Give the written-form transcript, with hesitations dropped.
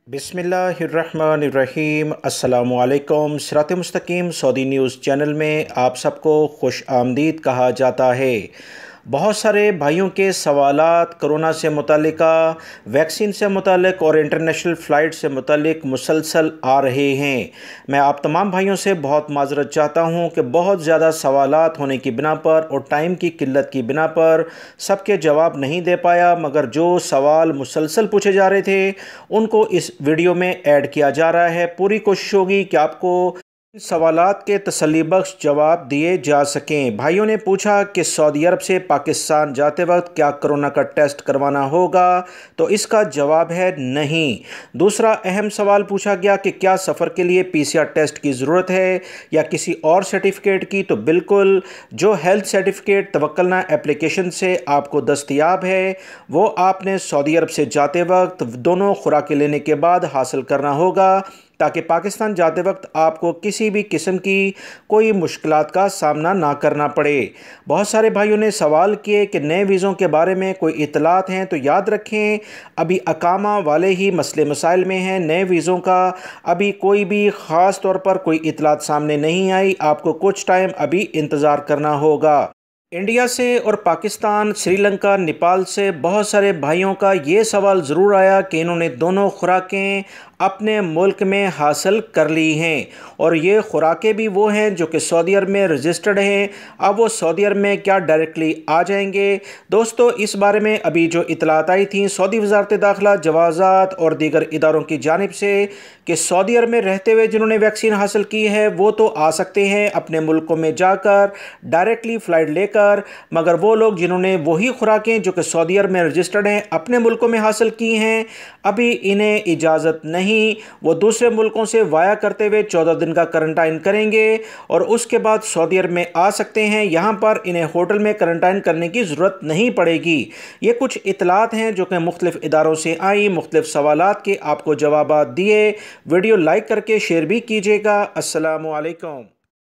बिस्मिल्लाहिर्रहमानिर्रहीम। अस्सलामुअलैकुम। सिरात.e.मustaqem Saudi news channel में आप सबको खुश आमदीद कहा जाता है। बहुत सारे भाइयों के सवालात कोरोना से मुतालिका, वैक्सीन से मुतालिक और इंटरनेशनल फ़्लाइट से मुतालिक मुसलसल आ रहे हैं। मैं आप तमाम भाइयों से बहुत माज़रत चाहता हूं कि बहुत ज़्यादा सवालात होने की बिना पर और टाइम की किल्लत की बिना पर सबके जवाब नहीं दे पाया, मगर जो सवाल मुसलसल पूछे जा रहे थे उनको इस वीडियो में ऐड किया जा रहा है। पूरी कोशिश होगी कि आपको सवालात के तसल्लीबख्श जवाब दिए जा सकें। भाइयों ने पूछा कि सऊदी अरब से पाकिस्तान जाते वक्त क्या कोरोना का टेस्ट करवाना होगा, तो इसका जवाब है नहीं। दूसरा अहम सवाल पूछा गया कि क्या सफ़र के लिए PCR टेस्ट की ज़रूरत है या किसी और सर्टिफिकेट की, तो बिल्कुल जो हेल्थ सर्टिफिकेट तवक्कलना एप्लीकेशन से आपको दस्तयाब है वो आपने सऊदी अरब से जाते वक्त दोनों खुराकें लेने के बाद हासिल करना होगा, ताकि पाकिस्तान जाते वक्त आपको किसी भी किस्म की कोई मुश्किलात का सामना ना करना पड़े। बहुत सारे भाइयों ने सवाल किए कि नए वीज़ों के बारे में कोई इतलात हैं, तो याद रखें अभी अकामा वाले ही मसले मसाइल में हैं। नए वीज़ों का अभी कोई भी ख़ास तौर पर कोई इतलात सामने नहीं आई। आपको कुछ टाइम अभी इंतज़ार करना होगा। इंडिया से और पाकिस्तान, श्रीलंका, नेपाल से बहुत सारे भाइयों का ये सवाल ज़रूर आया कि इन्होंने दोनों खुराकें अपने मुल्क में हासिल कर ली हैं और ये खुराकें भी वो हैं जो कि सऊदी अरब में रजिस्टर्ड हैं। अब वो सऊदी अरब में क्या डायरेक्टली आ जाएंगे? दोस्तों, इस बारे में अभी जो इतलात आई थी सऊदी वज़ारत दाखिला, जवाज़ात और दीगर इदारों की जानिब से कि सऊदी अरब में रहते हुए जिन्होंने वैक्सीन हासिल की है वो तो आ सकते हैं अपने मुल्कों में जाकर डायरेक्टली फ़्लाइट लेकर, मगर वो लोग जिन्होंने वही खुराकें जो कि सऊदी अरब में रजिस्टर्ड हैं अपने मुल्कों में हासिल की हैं, अभी इन्हें इजाज़त नहीं। वो दूसरे मुल्कों से वाया करते हुए 14 दिन का क्वारंटाइन करेंगे और उसके बाद सऊदी अरब में आ सकते हैं। यहाँ पर इन्हें होटल में क्वारंटाइन करने की ज़रूरत नहीं पड़ेगी। ये कुछ इतलात हैं जो कि मुख्तलिफ़ इदारों से आई, मुख्तलिफ़ सवालात के आपको जवाब दिए। वीडियो लाइक करके शेयर भी कीजिएगा। अस्सलामु अलैकुम।